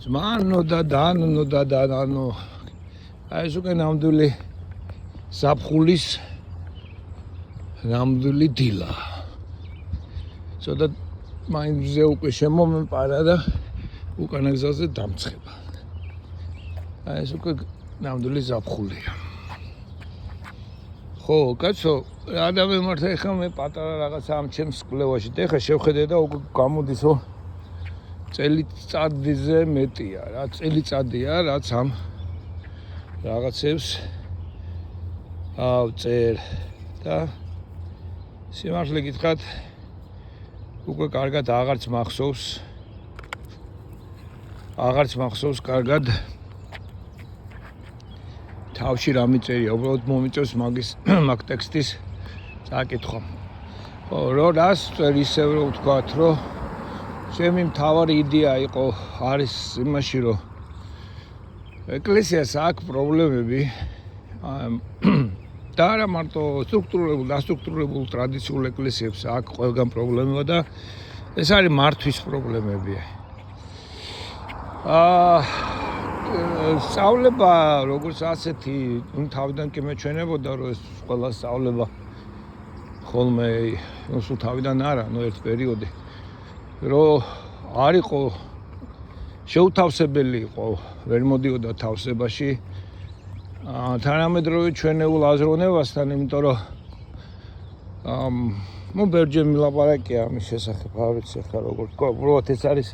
Mano da dano. Ai suke namduli zapkhulis namduli dila. So that მაინდზე უკვე შემომეპარა და უკანა გზაზე დამცხება. აი ეს უკვე ნამდვილი ზაფხულია. ხო, კაცო, რა დამემართა ეხლა მე პატარა რაღაცა ამ ჩემს კვლევაში. და ეხლა შევხედე და უკვე გამოდის რომ წელიწადზე მეტია რა, წელიწადია რაც ამ რაღაცებს ავწერ და სიმართლე გითხრათ უკვე კარგად აღარც მახსოვს კარგად თავში რა მიწერია, უბრალოდ მომიწევს მაგ ტექსტის წაკითხვა. ხო, რო რას წერ ისევ რომ ვთქვათ, რომ ჩემი მთავარი იდეა იყო არის იმაში, რომ ეკლესიას აქვს პრობლემები და არა მარტო სტრუქტურულ, დასტრუქტურებულ ტრადიციულ ეკლესიებს აქვს ყველგან პრობლემა და ეს არის მართვის პრობლემები. სწავლება როგორც ასეთი, თავიდან კი მეჩვენებოდა, რომ ეს ყველა სწავლება ხოლმე სულ თავიდან არა, ერთ პერიოდი, რომ არ იყო შეუთავსებელი იყო, ვერ მოდიოდა თავსებაში თანამედროვე ჩვენეულ აზროვნებასთან, იმიტომ რომ ბერჯერ მილაპარაკია ამის შესახებ, არ ვიცი ახლა როგორ თქვა, უბრალოდ ეს არის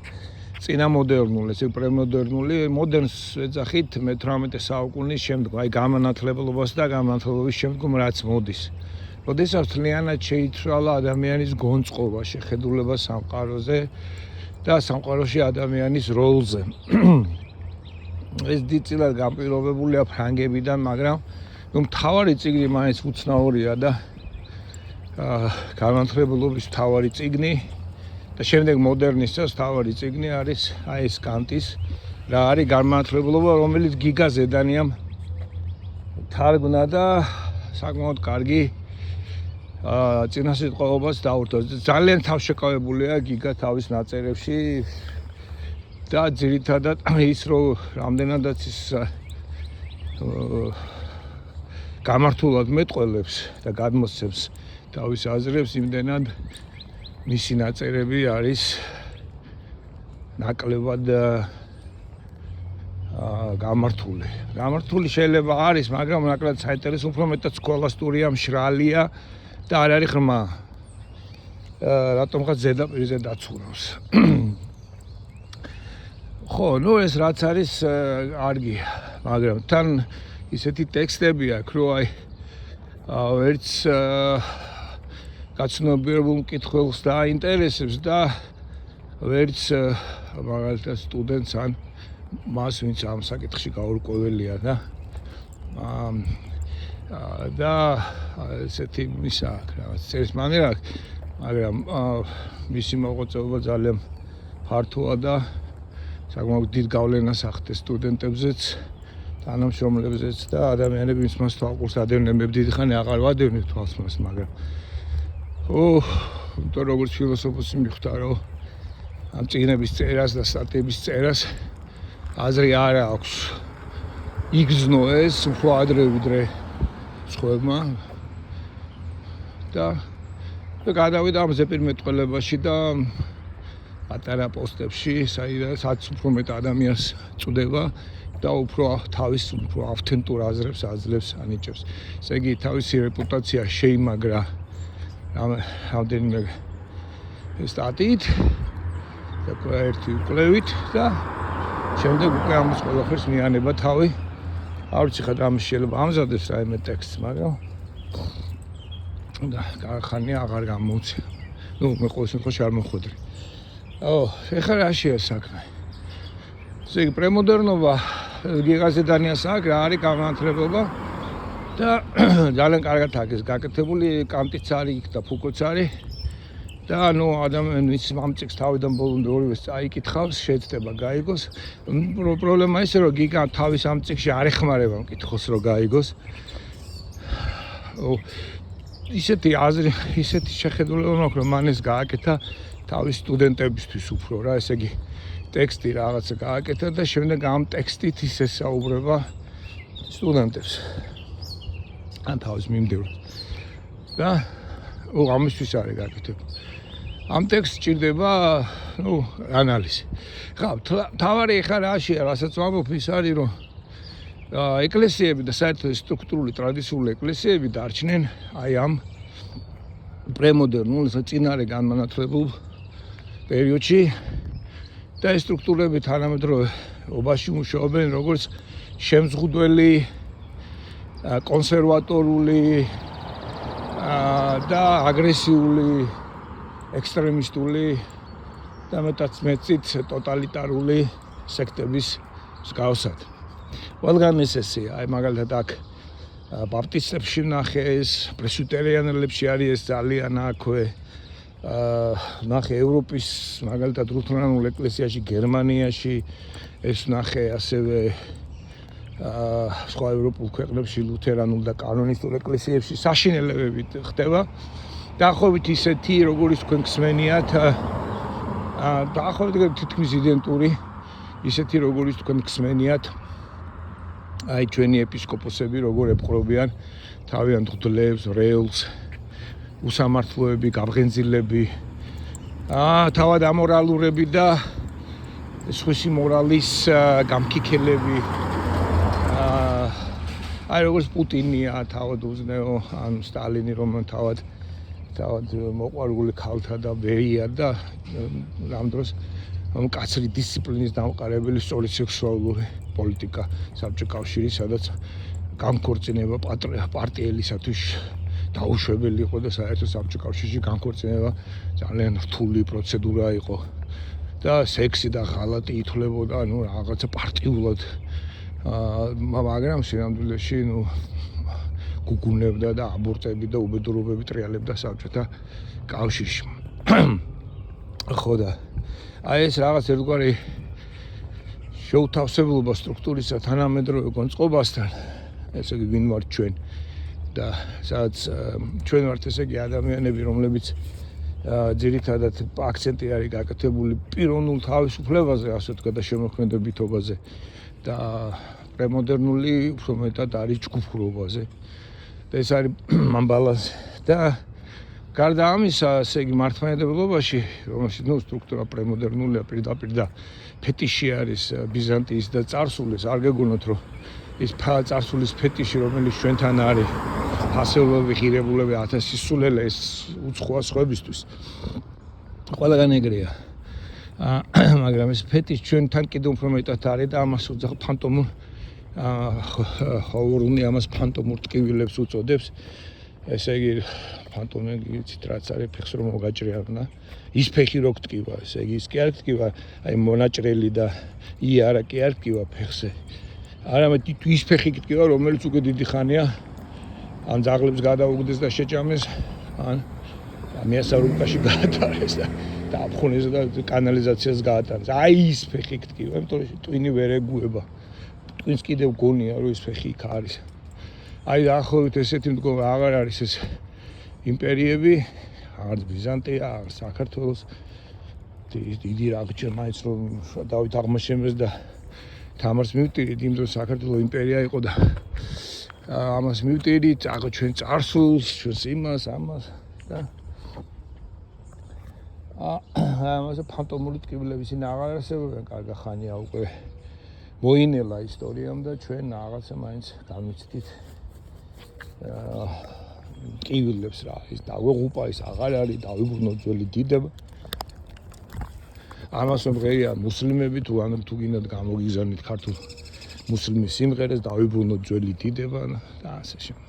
წინამოდერნული, ეს პრემოდერნული, მოდერნს ეძახით მე-18 საუკუნის შემდგომ, აი გამანათლებლობას და გამანათლებლობის შემდგომ რაც მოდის. როდესაც მთლიანად შეიცვალა ადამიანის გონწყობა, შეხედულება სამყაროზე და სამყაროში ადამიანის როლზე. ეს დიდწილად განპირობებულია ფრანგებიდან, მაგრამ მთავარი წიგნი მაინც უცნაურია და გამანათლებლობის მთავარი წიგნი და შემდეგ მოდერნისტების მთავარი წიგნი არის აი ეს კანტის რა არის გამანათლებლობა, რომელიც გიგა ზედანიამ თარგმნა და საკმაოდ კარგი წინასიტყვაობას დაურთო. ძალიან თავშეკავებულია გიგა თავის ნაწერებში და ძირითადად ის რომ რამდენადაც ის გამართულად მეტყველებს და გადმოსცემს თავის აზრებს, იმდენად მისი ნაწერები არის ნაკლებად გამართული. გამართული შეიძლება არის, მაგრამ ნაკლად საინტერესო, უფრო მეტად სქოლასტურია, მშრალია და არ არის ღრმა. რატომღაც ზედაპირზე დაცურავს. ხო, ეს რაც არის კარგია, მაგრამ თან ისეთი ტექსტები აქვს, რომ აი ვერც გაცნობიერებულ მკითხველს დააინტერესებს და ვერც მაგალითად სტუდენტს ან მას ვინც ამ საკითხში გაურკვეველია და ესეთი მისა აქვს, რაღაც წერის მანერა აქვს, მაგრამ მისი მოღვაწეობა ძალიან ფართოა და საკმაოდ დიდ გავლენას ახდენს სტუდენტებზეც, თანამშრომლებზეც და ადამიანები ვინც მას თვალყურს ადევნებენ, მე დიდი ხანი აღარ ვადევნებ თვალს მას, მაგრამ იმიტომ როგორც ფილოსოფოსი მიხვდა, რომ ამ წიგნების წერას და სტატიების წერას აზრი არ აქვს იგრძნო ეს უფრო ადრე ვიდრე სხვებმა და გადავიდა ამ ზეპირმეტყველებაში და პატარა პოსტებში, სადაც უფრო მეტ ადამიანს წვდება და უფრო თავის უფრო ავთენტურ აზრებს აძლევს, ანიჭებს. ესე იგი, თავისი რეპუტაცია შეიმაგრა რამდენიმე სტატიით და ერთი კვლევით და შემდეგ უკვე ამის ყველაფერს მიანება თავი. არ ვიცი ხა ამის შეიძლება ამზადებს რაიმე ტექსტს, მაგრამ და ხანია აღარ გამოვცე. მე ყოველ შემთხვევაში არ მოხვედრი. ეხლა რაშია საქმე? ესე იგი, პრემოდერნობა გიგაზედანიას აქვს, რა არის გამანათლებლობა და ძალიან კარგად აქვს გაკეთებული, კანტიც არის იქ და ფუკოც არის და ადამიანის ამ წიგნს თავიდან ბოლომდე ორივეს წაიკითხავს, შეეცდება გაიგოს. პრობლემა ისე რომ გიგა თავის ამ წიგნში არ ეხმარება მკითხოს რომ გაიგოს. ისეთი აზრი, ისეთი შეხედულება მაქვს, რომ მან ეს გააკეთა თავის სტუდენტებისთვის უფრო რა, ესე იგი ტექსტი რაღაცა გააკეთა და შემდეგ ამ ტექსტით ისე საუბრება სტუდენტებს ან თავის მიმდევრებს და ამისთვის არის გაკეთებული. ამ ტექსტს ჭირდება ანალიზი. ხა თავარი ხა რაშია, რასაც ვამბობ ის არის რომ ეკლესიები და საერთოდ სტრუქტურული ტრადიციული ეკლესიები დარჩნენ აი ამ პრემოდერნულ წინარე განმანათლებულ პერიოდში და ეს სტრუქტურები თანამედროვეობაში მუშაობენ როგორც შემზღუდველი, კონსერვატორული და აგრესიული, ექსტრემისტული და მეტიც ტოტალიტარული სექტების მსგავსად. ყველგან ესეა, აი მაგალითად აქ ბაპტისტებში ნახე ეს, პრესვიტერიანელებში არის ეს ძალიან აქვე. ნახე ევროპის მაგალითად ლუთერანულ ეკლესიაში, გერმანიაში, ეს ნახე ასევე სხვა ევროპულ ქვეყნებში ლუთერანულ და კანონისტურ ეკლესიებში საშინელებებით ხდება. დაახლოებით ისეთი, როგორც თქვენ გსმენიათ, დაახლოებით თითქმის იდენტური, ისეთი როგორც თქვენ გსმენიათ, აი ჩვენი ეპისკოპოსები როგორ ეპყრობიან თავიანთ მღვდლებს, რეულს, უსამართლოები, გაბღენძილები, თავად ამორალურები და სხვისი მორალის გამქიქელები. აი როგორც პუტინია თავად უზნეო, ან სტალინი რომ თავად მოყვარული ქალთა და ვერია და ამ დროს მკაცრი დისციპლინის დამყარებელი სწორი სექსუალური პოლიტიკა საბჭოთა კავშირი, სადაც განქორწინება პარტიელისათვის დაუშვებელი იყო და საერთოდ საბჭოთა კავშირში განქორწინება ძალიან რთული პროცედურა იყო და სექსი და ღალატი ითვლებოდა რაღაცა პარტიულად, მაგრამ სინამდვილეში გუგუნებდა და აბორტები და უბედურობები ტრიალებდა საბჭოთა კავშირში. ხო და აი ეს რაღაც ერთგვარი შეუთავსებლობა სტრუქტურისა თანამედროვე განწყობასთან, ესე იგი ვინ ვართ ჩვენ და სადაც ჩვენ ვართ ესე იგი ადამიანები, რომლებიც ძირითადად აქცენტი არის გაკეთებული პიროვნულ თავისუფლებაზე, ასე ვთქვათ, და შემოქმედებითობაზე და პრემოდერნული უფრო მეტად არის ჯგუფურობაზე. და ეს არის ამბალანსი და გარდა ამისა, ესე იგი მართლმადიდებლობაში, რომელშიც სტრუქტურა პრემოდერნულია, პირდაპირ და ფეტიში არის ბიზანტიის და წარსულის, არ გეგონოთ რომ ის წარსულის ფეტიში, რომელიც ჩვენთან არის, ფასეულობები, ღირებულები, 1000 სულელე, ეს უცხოა სხვებისთვის. ყველგან ეგრეა. მაგრამ ეს ფეტიში ჩვენთან კიდევ უფრო მეტად არის და ამას უძახ ფანტომურ ხაურუნი ამას ფანტომურ ტკივილებს უწოდებს. ესე იგი ფანტომები იცით რაც არის, ფეხს რომ მოგაჭრიავნა, ის ფეხი რო გტკივა, ესე იგი ის კი არ გტკივა, აი მონაჭრელი და იარა კი არ გტკივა ფეხზე. არამედ ის ფეხი გტკივა, რომელიც უკვე დიდი ხანია ან ძაღლებს გადაუგდეს და შეჭამეს, ან მიასარუკაში გაატარეს და დააფხუნეს და კანალიზაციას გაატარეს. აი ის ფეხი გტკივა, იმიტომ რომ ტვინი ვერ ეგუება. ტვინს კიდევ გონია რომ ის ფეხი იქ არის. აი დაახლოებით ესეთი მდგომა აღარ არის ეს იმპერიები, არც ბიზანტია, არც საქართველოს დიდი რაგჭერ მაინც რომ დავით აღმაშენებელს და თამარს მივტირით, იმ დროს საქართველოს იმპერია იყო და ამას მივტირით, ჩვენ წარსულს, ჩვენს იმას, ამას და ამაზე ფანტომური ტკივილების ისინი აღარ არსებობენ, კარგი ხანია უკვე მოინელა ისტორიამ და ჩვენ რაღაცა მაინც გამიცდით ტკივილებს რა, ის დავეღუპა, ის აღარ არის, დავიბრუნო ძველი დიდება. ამას მღერია მუსლიმები თუ ან თუ გინდათ გამოგიგზავნით ქართულ მუსლიმის სიმღერას, დავიბრუნო ძველი დიდება და ასე შემდეგ.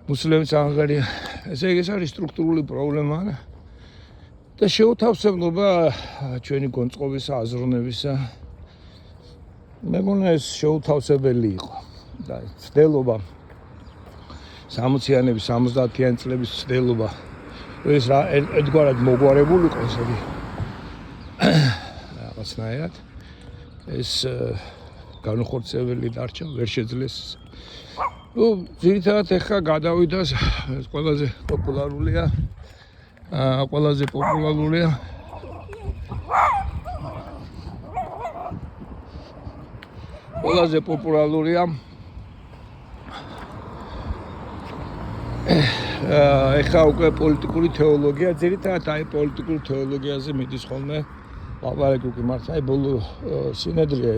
მუსლიმებს აღარია, ესე იგი ეს არის სტრუქტურული პრობლემა და შეუთავსებლობა ჩვენი განწყობისა, აზროვნებისა. მე მგონა ეს შეუთავსებელი იყო და ცდელობა 60-იანი, 70-იანი წლების ცდელობა ეს რა ერთგვარად მოგვარებული იყოს იგი რაღაცნაირად ეს განუხორციელებელი დარჩა, ვერ შეძლეს. ძირითადად ეხლა გადავიდა ეს ყველაზე პოპულარულია ყველაზე პოპულარულია ეხლა უკვე პოლიტიკური თეოლოგია, ძირითადად აი პოლიტიკურ თეოლოგიაზე მიდის ხოლმე ლაპარაკი უკვე მართლა აი ბოლო სინედრია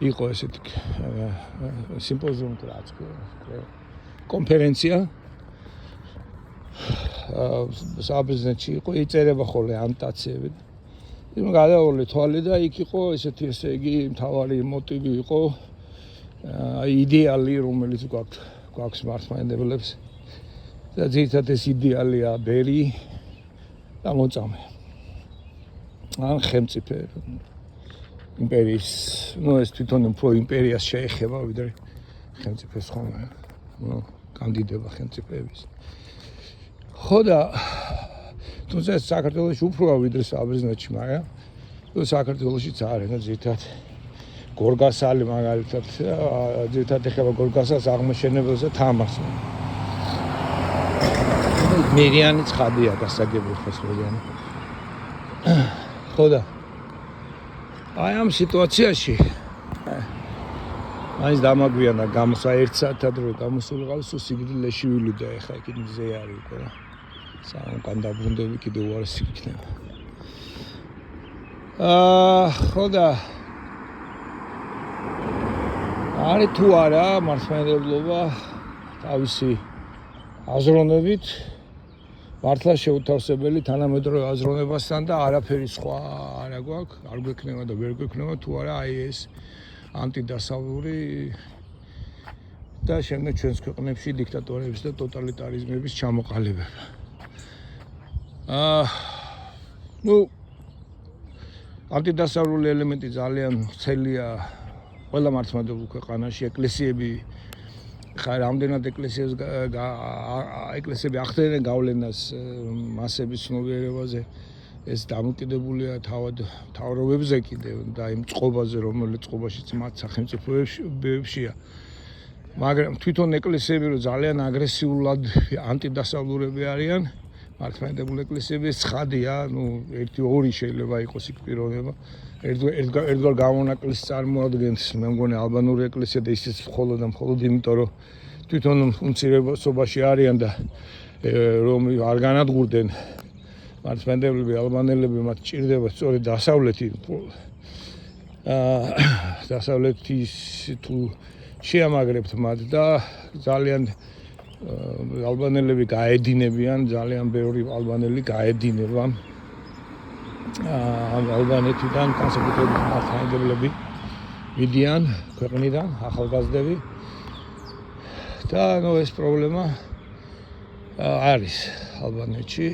იყო ესეთი სიმპოზიუმი რაც კონფერენცია საბერძნეთში იყო იწერება ხოლმე ანოტაციები იმ გადავოლე თვალი და იქ იყო ესეთი ესე იგი მთავარი მოტივი იყო აი იდეალი რომელიც გვაქვს მართლმადიდებლებს და ძირითადად ეს იდეალია ბერი და მოწამე ან ხელმწიფე იმპერიის ეს თვითონ უფრო იმპერიას შეეხება ვიდრე ხელმწიფეს ხოლმე კანდიდატება ხელმწიფეების ხო და თუმცა საქართველოში უფროა ვიდრე საბერძნეთში მაგრამ საქართველოშიც არის ძირითადად გორგასალი მაგალითად ძირითადად ეხება გორგასალს აღმაშენებელს და თამარს მერიანი ცხადია გასაგებია ხოს მერიანი ხო და აი ამ სიტუაციაში მაინც დამაგვიანა გამოსა 1 საათად რო გამოსულიყავს სიგრძეში ვილი და ეხა იქ მზე არის უკვე რა საუკან დაბრუნდები კიდევ უარესი იქნება ხო და არის თუ არა მართლმადიდებლობა თავისი აზროვნებით მართლა შეუთავსებელი თანამედროვე აზროვნებასთან და არაფერი სხვა არა გვაქვს, არ გვექნება და ვერ გვექნება თუ არა აი ეს ანტიდასავლური და შემდეგ ჩვენს ქვეყნებში დიქტატორების და ტოტალიტარიზმების ჩამოყალიბება. ანტიდასავლური ელემენტი ძალიან ვრცელია ყველა მართლმადიდებლურ ქვეყანაში, ეკლესიები ხა რამდენად ეკლესიები ახდენენ გავლენას მასების ცნობიერებაზე ეს დამოკიდებულია თავად მთავრობებზე კიდევ და იმ წყობაზე რომელიც წყობაშიც მათ სახელმწიფოებშია მაგრამ თვითონ ეკლესიები რომ ძალიან აგრესიულად ანტიდასავლურები არიან მართლმადიდებლური ეკლესიები ცხადია ერთი-ორი შეიძლება იყოს იქ პიროვნება ერთგვარ გამონაკლისს წარმოადგენს მე მგონი ალბანური ეკლესია და ისიც მხოლოდ და მხოლოდ იმიტომ რომ თვითონ უმცირესობაში არიან და რომ არ განადგურდნენ მართლმადიდებლები ალბანელები მათ ჭირდება სწორედ დასავლეთის თუ შეამაგრებთ მათ და ძალიან ალბანელები გაედინებიან ძალიან ბევრი ალბანელი გაედინება ალბანეთიდან განსაკუთრებით მართლმადიდებლები მიდიან ქვეყნიდან ახალგაზრდები და ეს პრობლემა არის ალბანეთში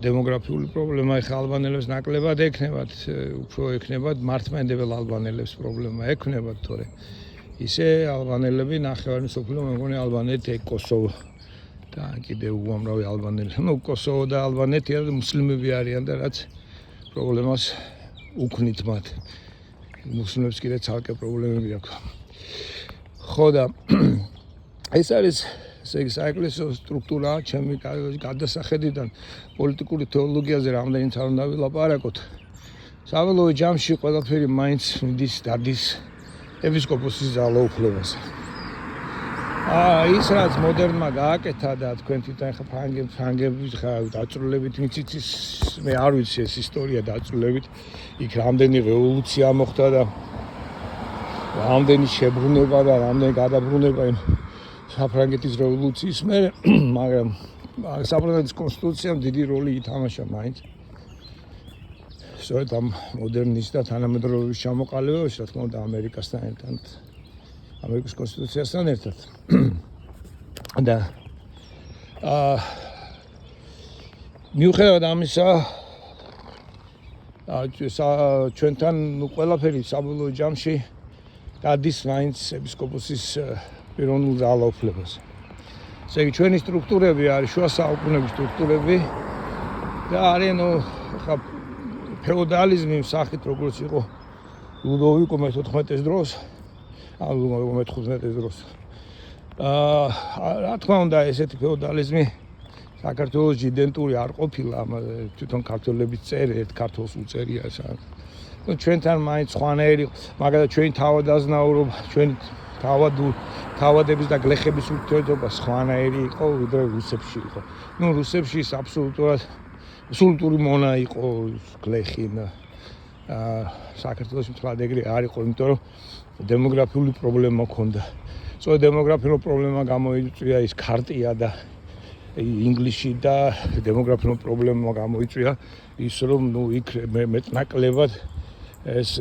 დემოგრაფიული პრობლემა ეხლა ალბანელებს ნაკლებად ექნებათ უფრო ექნებათ მართლმადიდებელ ალბანელებს პრობლემა ექნებათ თორე ისე ალბანელები ნახევარი მსოფლიო მე მგონი ალბანეთი კოსოვო და კიდევ უამრავი ალბანელი კოსოვო და ალბანეთი მუსლიმები არიან და რაც პრობლემას უქმნით მათ მუსლიმებს კიდე ცალკე პრობლემები აქვს ხო და ეს არის ესე იგი საეკლესიო სტრუქტურა ჩემი გადასახედიდან პოლიტიკური თეოლოგიაზე რამდენიც არ უნდა ვილაპარაკოთ საველოო ჯამში ყველაფერი მაინც მიდის დადის ეპისკოპოსის ძალაუფლებაზე ის რაც მოდერნმა გააკეთა და თქვენ თვითონ ხა ფრანგები ხა დაწვრილებით მიცით მე არ ვიცი ეს ისტორია დაწვრილებით იქ რამდენი რევოლუცია მოხდა და რამდენი შებრუნება და რამდენი გადაბრუნება იმ საფრანგეთის რევოლუციის მერე მაგრამ საფრანგეთის კონსტიტუციამ დიდი როლი ითამაშა მაინც სწორედ ამ მოდერნის და თანამედროვეობის ჩამოყალიბებაში რა თქმა უნდა ამერიკასთან ერთად ამერიკის კონსტიტუციასთან ერთად და მიუხედავად ამისა ჩვენთან ყველაფერი საბოლოო ჯამში დადის მაინც ეპისკოპოსის პიროვნულ ძალაუფლებაზე. ესე იგი ჩვენი სტრუქტურები არის შუა საუკუნეების სტრუქტურები და არიან ხა ფეოდალიზმი სახით როგორც იყო ლუდოვიკო მე-14-ის დროს ან ლუდოვიკო მე-15-ის დროს. რა თქმა უნდა ესეთი ფეოდალიზმი საქართველოს იდენტური არ ყოფილა თვითონ ქართველების წერი ერთ ქართველს უწერია ნუ ჩვენთან მაინც ხვანაერი, მაგალითად ჩვენი თავადაზნაურობა, ჩვენი თავადების და გლეხების ურთიერთობა სხვანაირი იყო, ვიდრე რუსებში იყო. ნუ რუსებში ის აბსოლუტური მონა იყო გლეხი და საქართველოში მთლად ეგრე არ იყო, იმიტომ რომ დემოგრაფიული პრობლემა ჰქონდა. So demographical პრობლემა გამოიწვია ის ქარტია და ინგლისში და დემოგრაფიულ პრობლემა გამოიწვია ის რომ ნუ იქ მეტნაკლებად ეს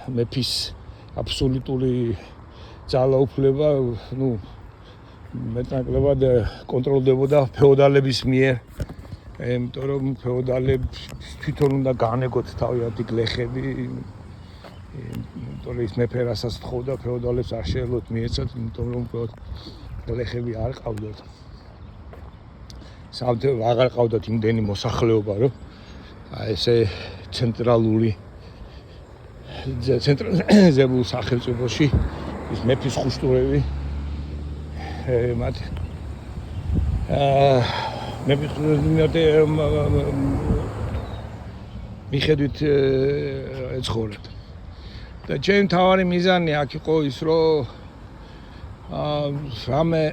მეფის აბსოლუტური ძალაუფლება ნუ მეტნაკლებად კონტროლდებოდა ფეოდალების მიერ იმიტომ რომ ფეოდალებს თვითონ უნდა განეგოთ თავიანთი გლეხები იმიტომ რომ ის მეფე რასაც თხოვდა ფეოდალებს არ შეეძლოთ მიეცათ იმიტომ რომ გლეხები არ ყავდათ სამთავრობო აღარ ყავდათ იმდენი მოსახლეობა რომ ესე ცენტრალიზებულ სახელმწიფოში ის მეფის ხუშტურები მათი მეფის მიხედვით ეცხოვრეთ და ჩემი თავარი მიზანი აქ იყო ის რომ რამე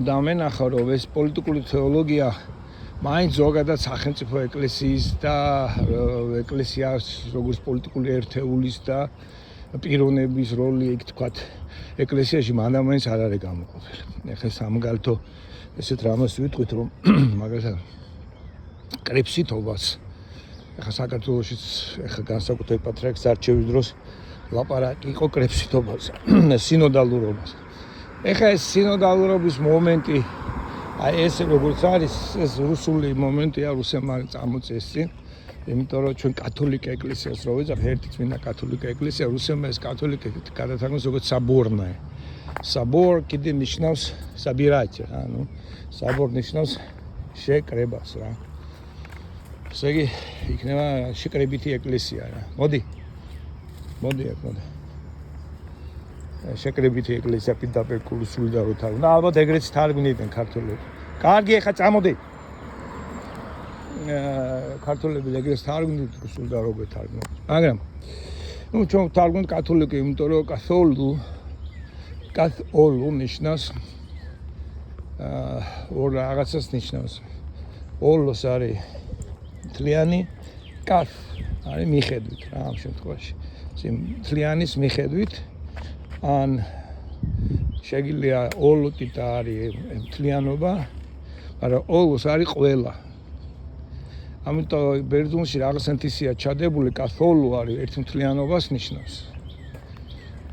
დამენახა რომ ეს პოლიტიკური თეოლოგია მაინც ზოგადად სახელმწიფო ეკლესიის და ეკლესიას როგორც პოლიტიკური ერთეულის და პიროვნების როლი იქ თქვათ ეკლესიაში მანდამაინც არ არის გამოყოფილი. ეხლა სამგალთო ესეთ რამას ვიტყვით რომ მაგალითად კრეფსიტობას ეხლა საქართველოშიც ეხლა განსაკუთრებით პატრიარქის არჩევის დროს ლაპარაკი იყო კრეფსიტობაზე, სინოდალურობას. ეხლა ეს სინოდალურობის მომენტი აი ეს როგორც არის ეს რუსული მომენტია რუსებმა წამოწესი იმიტომ რომ ჩვენ კათოლიკე ეკლესიას რო ვეძახ ერთი წმინდა კათოლიკე ეკლესია რუსებმა ეს კათოლიკე გადათარგმნეს როგორც საბორნაე საბორ კიდე ნიშნავს საბირაჭე ანუ საბორ ნიშნავს შეკრებას რა ესე იგი იქნება შეკრებითი ეკლესია რა მოდი შეკრებითი ეკლესია პირდაპირ კულსული და როთავ და ალბათ ეგრეც თარგმნიდნენ ქართველები კარგი ეხა წამოდი ქართველები ეგრეც თარგმნით კულსული და როგორ თარგმნით მაგრამ ნუ ჩვენ თარგმნით კათოლიკე იმიტომ რომ კათოლუ ნიშნავს ორ რაღაცას ნიშნავს ოლოს არის მთლიანი კაც არის მიხედვით რა ამ შემთხვევაში მთლიანის მიხედვით ან შეგიძლია ოლოტით არის მთლიანობა მაგრამ ოლოს არის ყველა ამიტომ ბერძნულში რაღაცნაირია ჩადებული კათოლუ არის ერთ მთლიანობას ნიშნავს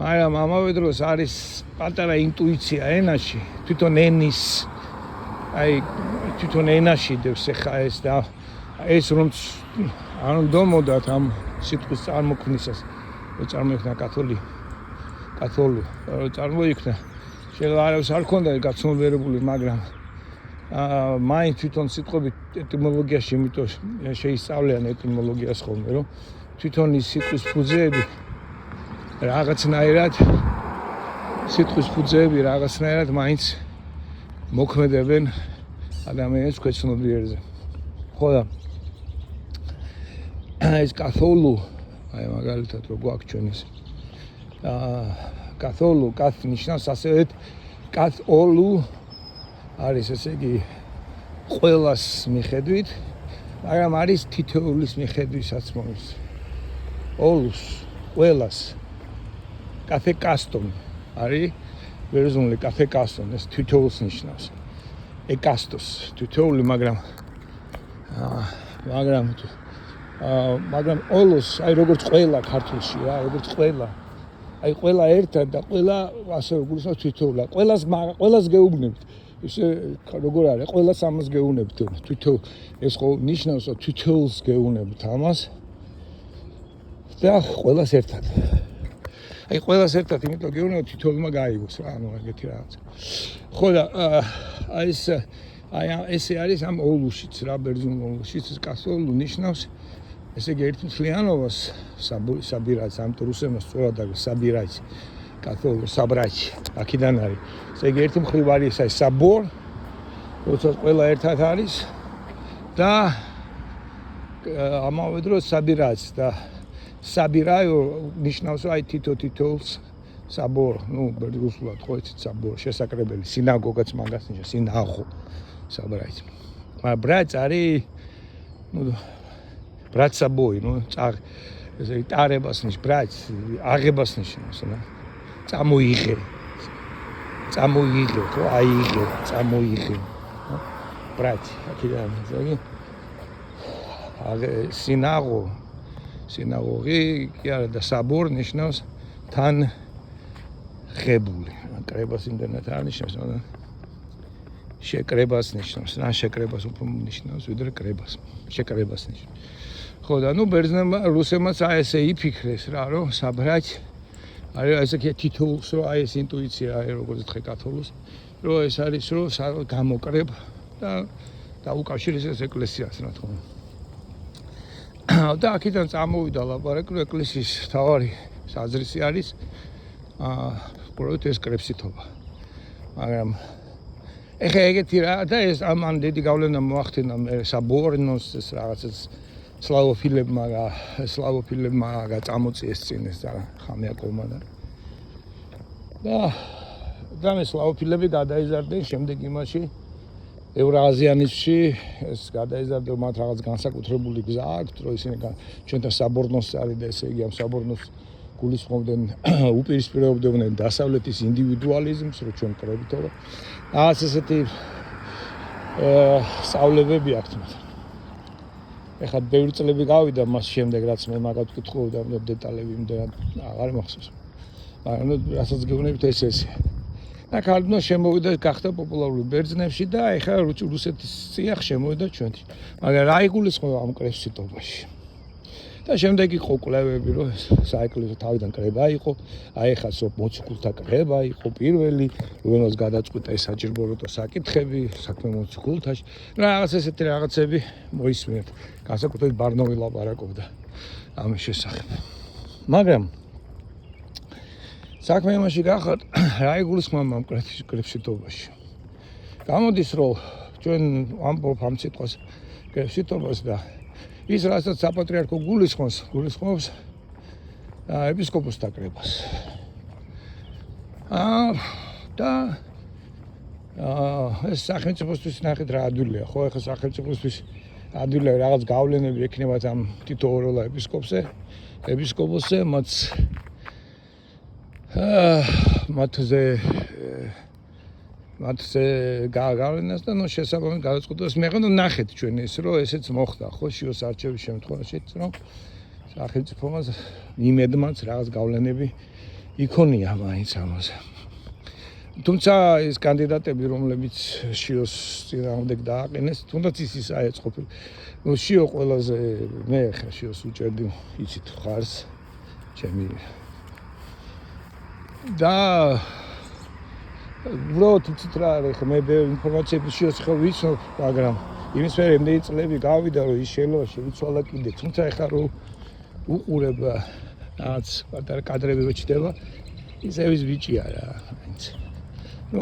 მაგრამ ამავე დროს არის პატარა ინტუიცია ენაში თვითონ ენის აი თვითონ ენაში დევს ხა ეს და ეს რომ არ დომოდათ ამ სიტყვის წარმოქმნისას წარმოიქმნა კათოლუ წარმოიქმნა შეიძლება არავის არ ქონდა გაცნობიერებული მაგრამ მაინც თვითონ სიტყვებით ეტიმოლოგიაში იმიტომ შეისწავლიან ეტიმოლოგიას ხოლმე რომ თვითონ ის სიტყვის ფუძეები რაღაცნაირად მაინც მოქმედებენ ადამიანის ქვეცნობიერზე ხო და ეს კათოლუ აი მაგალითად რო გვაქვს ჩვენ ეს კათოლუ კაც ნიშნავს ასევე კათოლუ არის ესე იგი ყველას მიხედვით მაგრამ არის თითოეულის მიხედვითაც მომის ოლუს ყველას კაფე კასტონ არის ბერძნული კაფე კასტონ ეს თითოეულს ნიშნავს ეკასტოს თითოეული მაგრამ ოლოს აი როგორც ყველა ქართულში რა როგორც ყველა აი ყველა ერთად და ყველა ასე როგორც თითოეულა ყველას გეუბნებთ ისე როგორ არის ყველას ამას გეუბნებთ თითო ეს ხო ნიშნავს რომ თითოეულს გეუბნებთ ამას და ყველას ერთად აი ყველას ერთად იმიტომ გეუბნებთ თითოეულმა გაიგოს რა ანუ ეგეთი რაღაცა ხო და აი ესე არის ამ ოლუშიც რა ბერძნულ ოლუშიც კათოლუ ნიშნავს ესე იგი ერთ მთლიანობას საბირაჭ ამ რუსებმა სწორად აქვს საბირაჭ კათოლუ საბრაჭი აქედან არის ესე იგი ერთი მხრივ არის ეს საბორ როდესაც ყველა ერთად არის და ამავე დროს საბირაჭ და საბირაიო ნიშნავს აი თითო-თითოეულს საბორ, რუსულად ხო იცით საბორ, შესაკრებელი, სინაგოგაც მაგას ნიშნავს, სინაღო საბრაიც. მაგრამ ბრაც არის ბრაც საბოი, ესე ტარებას ნიშნავს, ბრაც აღებას ნიშნავს, წამოიღე. წამოიღე, ხო, აიღე, წამოიღე. ბრაც, აქედან ზოგი. სინაღოგი კი არა და საბორ ნიშნავს თან ხებული. კრებას იმდენად არ ნიშნავს, მაგრამ შეკრებას ნიშნავს. შეკრებას უფრო ნიშნავს, ვიდრე კრებას. შეკრებას ნიშნავს. ხო და ბერძნებმა, რუსებმაც აი ესე იფიქრეს რა, რომ საბრაც არის ესე თითოეულს, რომ აი ეს ინტუიცია არის, როგორც თხე კათოლოს, რომ ეს არის, რომ გამოკრებ და დაუკავშირეს ეკლესიას, რა თქმა უნდა. და აქედან წამოვიდა ლაპარაკი, რომ ეკლესიის თავარი საზრისი არის უბრალოდ ეს კრებსითობა. მაგრამ ეხა ეგეთი რა და ეს ამან დიდი გავლენა მოახდინა მე საბორნოს ეს რაღაცას სლავოფილებმა გაწამოწიეს წინ ეს ხამე აკომა და მე სლავოფილები გადაიზარდნენ შემდეგ იმაში ევრაზიანიზმში ეს გადაიზარდა მათ რაღაც განსაკუთრებული გზა აქვთ რომ ისინი ჩვენთან საბორნოს არის და ესე იგი ამ საბორნოს გულისხმობდნენ უპირისპირებდნენ დასავლეთის ინდივიდუალიზმს რომ ჩვენ კრებითობა რაღაც ესეთი სწავლებები აქვთ მათ ეხლა ბევრი წლები გავიდა მას შემდეგ რაც მე მაგათ ვკითხულობდა დეტალები იმდენად აღარ მახსოვს მაგრამ რასაც გეუბნებით ეს და ქალბნო შემოვიდა გახდა პოპულარული ბერძნებში და ეხლა რუსეთის წიაღ შემოვიდა ჩვენში მაგრამ რა იგულისხმება ამ კრებსიტობაში და შემდეგ იყო კვლევები რომ საეკლესიო თავიდან კრება იყო აი ეხლა მოციქულთა კრება იყო პირველი რომელსაც გადაწყვიტა ეს საჭიროებო საკითხები საქმე მოციქულთაში რაღაც ესეთი რაღაცები მოისმინეთ განსაკუთრებით ბარნოვი ლაპარაკობდა ამის შესახებ მაგრამ საქმე იმაში გახართ რა იგულისხმება ამ კრებსიტობაში გამოდის რომ ჩვენ ამბობ ამ სიტყვას კრებსიტობას და ის რასაც საპატრიარქო გულისხმობს ეპისკოპოსთა კრებას და ეს სახელმწიფოსთვის ნახეთ რა ადვილია ხო ეხლა სახელმწიფოსთვის ადვილია რაღაც გავლენები ექნებათ ამ თითოეულ ეპისკოპოსზე მათზე გავლენას და შესაბამისად გადაწყვეტილებას მიიღო ნახეთ ჩვენ ეს რომ ესეც მოხდა ხო შიოს არჩევის შემთხვევაშიც რომ სახელმწიფომაც იმედმაც რაღაც გავლენები იქონია მაინც ამაზე თუმცა ეს კანდიდატები რომლებიც შიოს წინააღმდეგ დააყენეს თუნდაც ის აეწყო შიო ყველაზე მე ხა შიოს უჭერდი იცით ხარს ჩემი და უბრალოდ იცით რა არის ხო მე ინფორმაციები შიოს ხო ვიცნობ მაგრამ იმის მერე იმდენი წლები გავიდა რომ ის შეიძლება შეიცვალა კიდე თუმცა ეხლა რომ უყურებ რაც პატარა კადრები როჩდება ისევის ბიჭია რა მაინც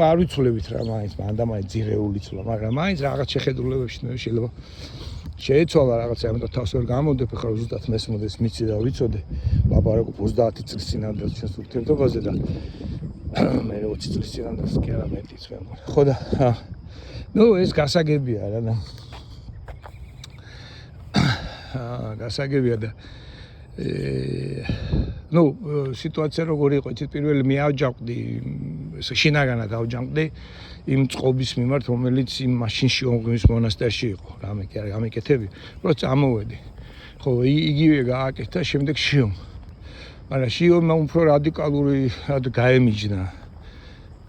არ ვიცულებით რა მაინც მანდამაინც ძირეული ცვლა მაგრამ მაინც რაღაც შეხედულებებში შეიძლება შეეცვალა რაღაცა ამიტომ თავს ვერ გამოდებ ხა ზუსტად მესმოდეს მიცი და ვიცოდე ლაპარაკობ 30 წლის წინამდე ჩვენს ურთიერთობაზე და მე 20 წლის წინამდე კი არა მეტიც ვემგორ ხო და ეს გასაგებია რა და გასაგებია და სიტუაცია როგორი იყო იცით პირველი მე ავჯანყდი შინაგანად ავჯანყდი იმ წყობის მიმართ რომელიც იმ მაშინში ონგვის მონასტერში იყო რამე კი არა ამეკეთები რომ წამოვედი ხო იგივე გააკეთა შემდეგ შიომ მაგრამ შიომ უფრო რადიკალური გაემიჯნა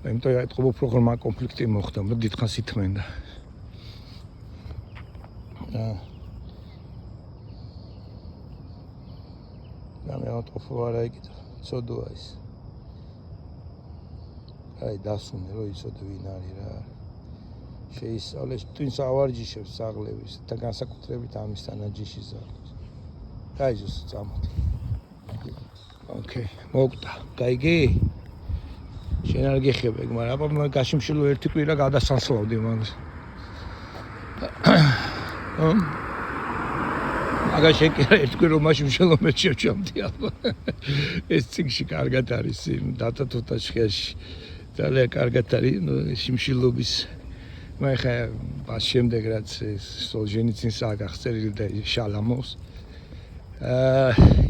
იმიტომ ეთყობა პროგრამა კონფლიქტი მოხდა და დიდხანს ითმენდა და მე ვატყობ არა იგით ცოდოა ის აი დასუნე რომ იცოდე ვინ არის რა შეისწავლეს twins ავარჯიშებს საღლების და განსაკუთრებით ამის თანაჯიშის ზარდოს გაიზოს წამოდი ოკეი მოგდა გაიგე შენ არ გეხებე მაგრამ აბა გაშიმშილო ერთი კვირა გადასასვლავდი მაგას მაგას შენ კი ერთგვარ რომაში მშელომეთ შევჭამდი ალბა. ეს ციგში კარგად არის იმ დატა თუთაშხიაში. ძალიან კარგად არის შიმშილობის მე ხა მას შემდეგ რაც სოლჟენიცინს აგახსენილი და შალამოვს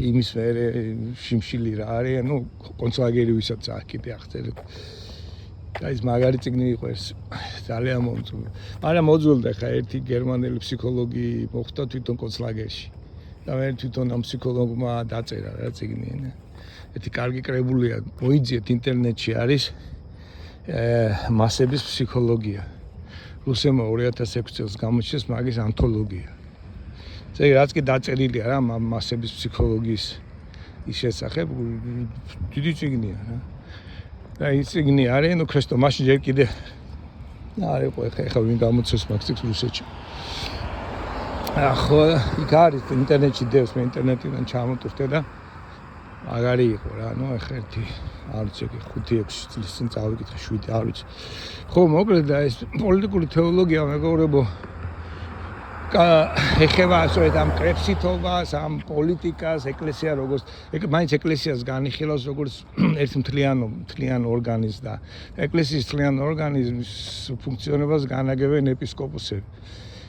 იმის მერე შიმშილი რა არის ანუ კონცლაგერი ვისაც აქეთ ახსენებ და ის მაგარი წიგნი იყო ეს ძალიან მომწონდა მაგრამ მოძველდა ხა ერთი გერმანელი ფსიქოლოგი მოხვდა თვითონ კონცლაგერში და მე თვითონ ამ ფსიქოლოგმა დაწერა რა წიგნი ერთი კარგი კრებულია მოიძიეთ ინტერნეტში არის მასების ფსიქოლოგია რუსებმა 2006 წელს გამოჩნდეს მაგის ანთოლოგია. ეს რაც კი დაწერილია რა მასების ფსიქოლოგიის ის შესახებ დიდი წიგნია რა. და ის წიგნი არის ნუ ქრესტო მაშინ ჯერ კიდე არის ყო ეხა ვინ გამოცეს მაგ წიგნს რუსეთში. ახლა იქ არის ინტერნეტში დევს მე ინტერნეტიდან ჩამოტვირთე და მაგარი იყო რა ნუ ეხა ერთი არ ვიცი 5-6 წლის წინ წავიკითხე 7 არ ვიცი ხო მოკლედ და ეს პოლიტიკური თეოლოგია მეგობრებო ეხება ასეთ ამ კრებსითობას ამ პოლიტიკას ეკლესია როგორც მაინც ეკლესიას განიხილავს როგორც ერთ მთლიან ორგანიზმს და ეკლესიის მთლიან ორგანიზმის ფუნქციონებას განაგებენ ეპისკოპოსები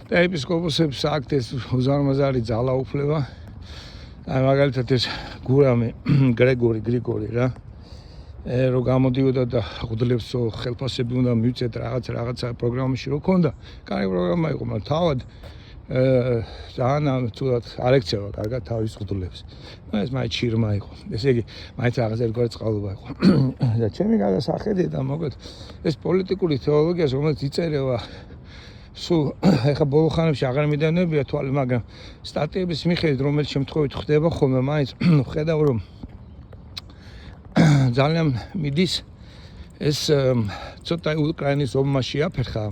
და ეპისკოპოსებს აქვთ ეს უზარმაზარი ძალაუფლება აი მაგალითად ეს გურამი გრიგორი რა რო გამოდიოდა და ღვთლებს ხელფასები უნდა მივცეთ რაღაცა პროგრამაში რო ქონდა კარგი პროგრამა იყო მაგრამ თავად ძალიან თუდად არ ექცევა კარგად თავის ღვთლებს ეს მაინც შირმა იყო ესე იგი მაინც რაღაც ერთგვარი წყალობა იყო და ჩემი გადასახედი და მოკლედ ეს პოლიტიკური თეოლოგია რომელიც იწერება სულ ეხა ბოლო ხანებში აღარ მიდანებია თვალი მაგრამ სტატიების მიხედვით რომელიც შემთხვევით ხდება ხოლმე მაინც ხედავ რომ ძალიან მიდის ეს ცოტა უკრაინის ომში აფერხა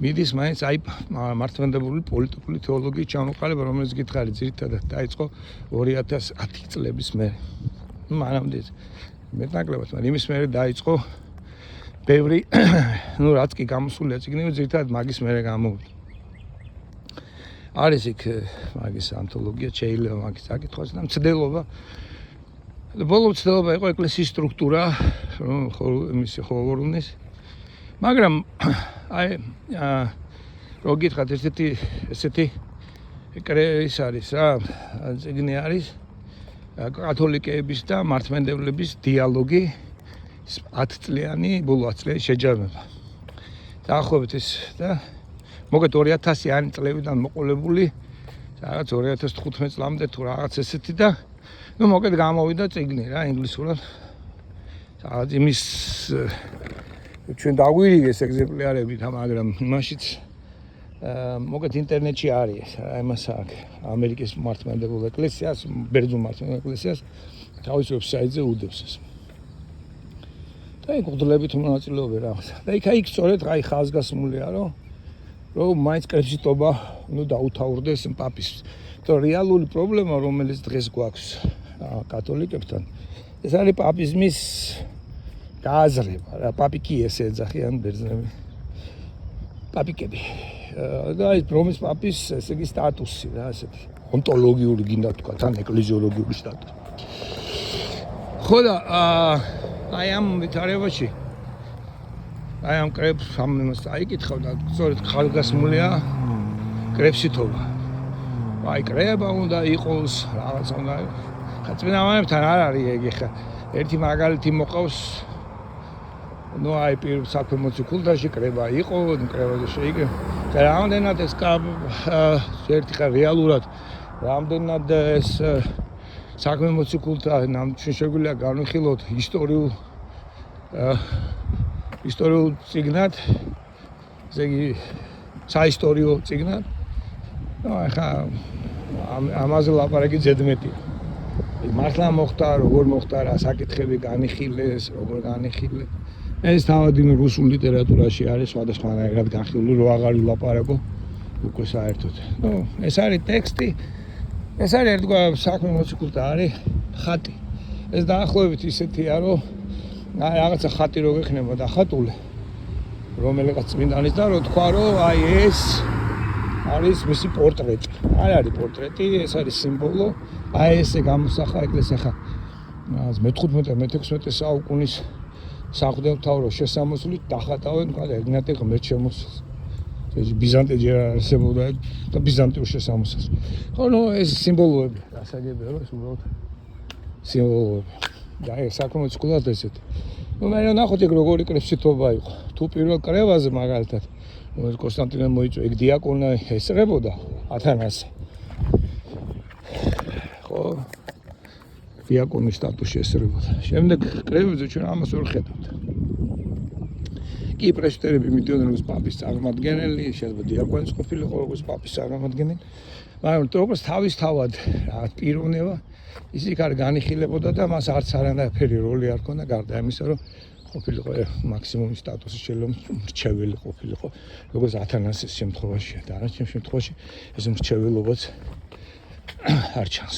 მიდის მაინც აი მართლმადიდებლური პოლიტიკური თეოლოგიის ჩამოყალიბება რომელიც გითხარი ძირითადად დაიწყო 2010 წლების მერე მანამდე მეტნაკლებად მაგრამ იმის მერე დაიწყო ბევრი ნუ რაც კი გამოსულია წიგნები ძირითადად მაგის მერე გამოვიდა არის იქ მაგის ანთოლოგია შეიძლება მაგის საკითხს და მცდელობა ბოლო მცდელობა იყო ეკლესიის სტრუქტურა იმისი ხოლმე მაგრამ აი რო გითხრათ ესეთი ის არის რა წიგნი არის კათოლიკეების და მართლმადიდებლების დიალოგი 10 წლიანი ბოლო 10 წლიანი შეჯამება. დაახლოებით ის და მოგეთ 2000-იანი წლებიდან მოყოლებული რაღაც 2015 წლამდე თუ რაღაც ესეთი და ნუ მოგეთ გამოვიდა წიგნი რა ინგლისურად. რაღაც იმის ჩვენ დაგვირიგეს ეგზემპლარები და მაგრამ იმაშიც მოგეთ ინტერნეტში არის რა იმას აქვს ამერიკის მართლმადიდებლურ ეკლესიას, ბერძნულ მართლმადიდებლურ ეკლესიას თავის ვებსაიტზე უდევს ეს. და იქ ღვთლებით მონაწილეობენ რაღაც. და იქ სწორედ აი ხაზგასმულია რომ მაინც კრებსიტობა ნუ დაუთავრდეს პაპის. თორე რეალური პრობლემა რომელიც დღეს გვაქვს კათოლიკებთან ეს არის პაპიზმის გააზრება რა პაპი კი ესე ეძახიან ბერძნები. პაპიკები. და ის რომის პაპის ესე იგი სტატუსი რა ესეთი ონტოლოგიური გინდა თქვა თან ეკლესიოლოგიური სტატუსი. ხო და აი ამ ვითარებაში აი ამ კრებს ამას აიკითხავ და სწორედ ხალგასმულია კრებსითობა. აი კრება უნდა იყოს რაღაც უნდა ხაწვინავანებთან არ არის ეგ ხა ერთი მაგალითი მოყავს ნუ აი პირველ საქმემოცი კულტაში კრება იყო კრებაზე შეიგე და რამდენად ეს ერთი ხა რეალურად რამდენად ეს საქმემოცი კულტა ჩვენ შეგვიძლია განვიხილოთ ისტორიულ წიგნად ესე იგი საისტორიო წიგნად ნუ ახლა ამაზე ლაპარაკი ზედმეტია მართლა მოხდა როგორ მოხდა რა საკითხები განიხილეს როგორ განიხილეს ეს თავად იმ რუსულ ლიტერატურაში არის სხვადასხვანაირად განხილული რო აღარ ვილაპარაკო უკვე საერთოდ ნუ ეს არის ტექსტი ეს არის ერთგვარი საქმემოცი კულტა არის ხატი ეს დაახლოებით ისეთია რომ აი რაღაცა ხატი რო გექნება დახატული რომელიღაც წმინდანის და რო თქვა რომ აი ეს არის მისი პორტრეტი. არ არის პორტრეტი, ეს არის სიმბოლო. აი ესე გამოსახა ეკლესია ხა მე-15-მე-16 საუკუნის საღვთელმთავროს შესამოსვლით დახატავენ ეგნატე ღმერთშემოსავლს. ბიზანტი ჯერ არსებობდა და ბიზანტიურ შესამოსვლს. ხო, ნუ ეს სიმბოლოები, გასაგებია, რომ ეს უბრალოდ სიმბოლოები. და ეს საკმაოდ სკულად ესეთი. ნუ მე ნახოთ ეგ როგორი კრებსითობა იყო. თუ პირველ კრებაზე მაგალითად კონსტანტინე მოიწვია, ეგ დიაკონი ესწრებოდა ათანასე. ხო, დიაკონის სტატუსი ესწრებოდა. შემდეგ კრებებზე ჩვენ ამას ვერ ხედავთ. კი პრესვიტერები მიდიოდნენ როგორც პაპის წარმომადგენელი, შეიძლება დიაკონის ყოფილიყო როგორც პაპის წარმომადგენელი, მაგრამ როგორც თავისთავად პიროვნება ის იქ არ განიხილებოდა და მას არც არანაირი როლი არ ჰქონდა გარდა იმისა, რომ ყოფილიყო მაქსიმუმის სტატუსი შეიძლება მრჩეველი ყოფილიყო, როგორც ათანასეს შემთხვევაში და არაჩემ შემთხვევაში ეს მრჩეველობაც არ ჩანს.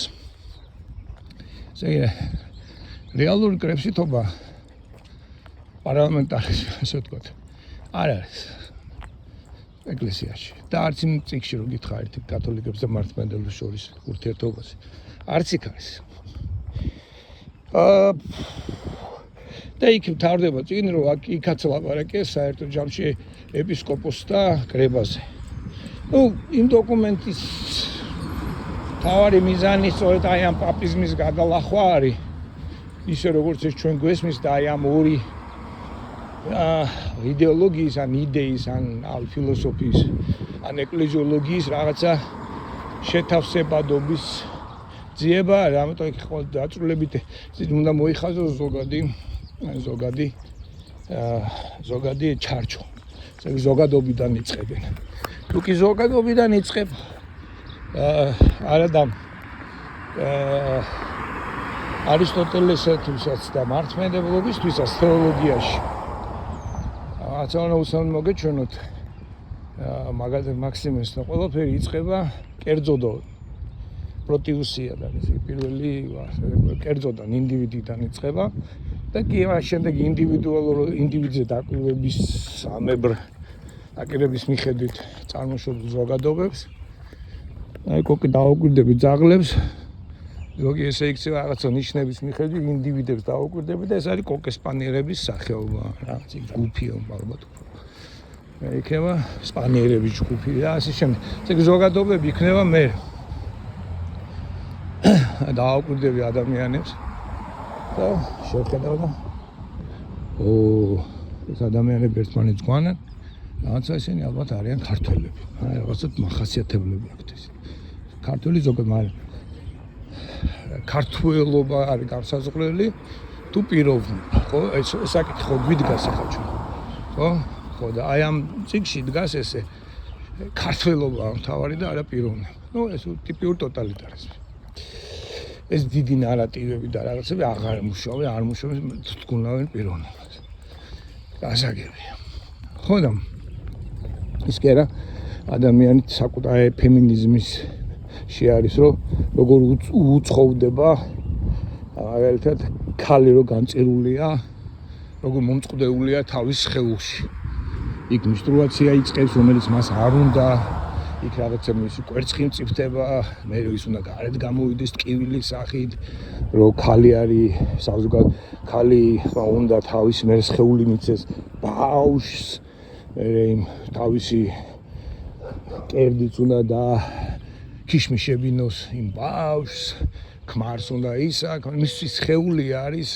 რეალური კრებსითობა პარლამენტარიზმი, ასე ვთქვათ, არ არის ეკლესიაში და არც იმ წიგნში რო გითხარით კათოლიკებს და მართლმადიდებლებს შორის ურთიერთობაზე. არც იქ არის. და იქ მთავრდება წიგნი, რომ იქაც ლაპარაკია საერთო ჯამში ეპისკოპოსთა კრებაზე. ნუ იმ დოკუმენტის თავარი მიზანი სწორედ აი ამ პაპიზმის გადალახვა არის. ისე როგორც ეს ჩვენ გვესმის და აი ამ ორი იდეოლოგიის, ან იდეის, ან ფილოსოფიის, ან ეკლეზიოლოგიის რაღაცა შეთავსებადობის ძიება, ამიტომ იქ ხო დაწვრილებით უნდა მოიხაზოს ზოგადი ჩარჩო. ზოგადობიდან იწყებენ. თუ კი ზოგადობიდან იწყებ არადა არისტოტელესთვისაც და მართლმადიდებლობისთვისაც თეოლოგიაში აცავნეულს მოგეჩვენოთ მაგალითად მაქსიმესთან ყველაფერი იწყება კერძოდო პროტიუსია და ეს პირველი კერძოდან ინდივიდიდან იწყება და კი შემდეგ ინდივიდზე დაკვირვების აკირების მიხედვით წარმოშობილ ზოგადობებს აი კოკი დაუკვირდებით ძაღლებს ზოგი ესე იქცევა რაღაცა ნიშნების მიხედვით ინდივიდებს დაუკვირდებით და ეს არის კოკესპანიერების სახეობა რაღაც ჯგუფი ალბათ იქნება სპანიერების ჯგუფი და ასე შემდეგ ეს ზოგადობები იქნება მე დაუკვირდები ადამიანებს და შევხედავ და ეს ადამიანები ერთმანეთს გვანან რაღაცა ისინი ალბათ არიან ქართველები რაღაცა მახასიათებლები აქვთ ეს ქართველი ზოგადად მაგრამ ქართველობა არის განსაზღვრელი თუ პიროვნება ხო ეს საკითხი ხო გვიდგას ახლა ჩვენ ხო და აი ამ წიგნში დგას ესე ქართველობა მთავარი და არა პიროვნება ნუ ეს ტიპიური ტოტალიტარიზმი ეს დიდი ნარატივები და რაღაცები აღარ მუშაობენ თქმულავენ პიროვნებას გასაგებია ხო და ის კი არა ადამიანის საკუთარი ფემინიზმის არის რომ როგორ უწყოვდება მაგალითად ქალი რო განწირულია როგორ მომწყდეულია თავის სხეულში იქ menstruacja იწყებს რომელიც მას არ უნდა იქ რაღაცა მისი კვერცხი მწიფდება მე ის უნდა გარეთ გამოვიდეს ტკივილის სახით რომ ქალი არის საზოგადო ქალი უნდა თავის მე სხეული მიცეს ბაუშს იმ თავისი კერდიც უნდა და ქიშმიშებინოს იმ ბავშვს ქმარს უნდა ისა მისი სხეული არის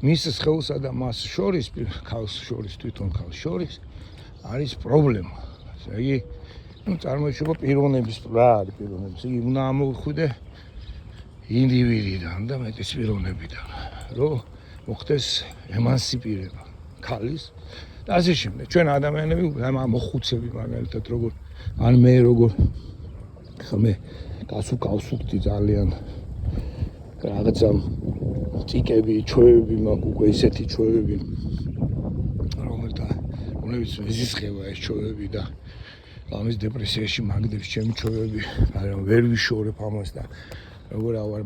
მის სხეულსა და მას შორის ქალს შორის თვითონ ქალს შორის არის პრობლემა ესე იგი ნუ წარმოიშვება პიროვნების რა არის პიროვნების იგი უნდა ამოვხვიდე ინდივიდიდან და მეტის პიროვნებიდან რომ მოხდეს ემანსიპირება ქალის და ასე შემდეგ ჩვენ ადამიანები მოხუცები მაგალითად როგორ ან მე როგორ ხმე გასუკავსუკდი ძალიან რაღაცა წიკები, ჩვევები მაქვს უკვე ისეთი ჩვევები რომლებიც მეზისხება ეს ჩვევები და ამის დეპრესიაში მაგდებს ჩემი ჩვევები მაგრამ ვერ ვიშორებ ამას და როგორ ავარ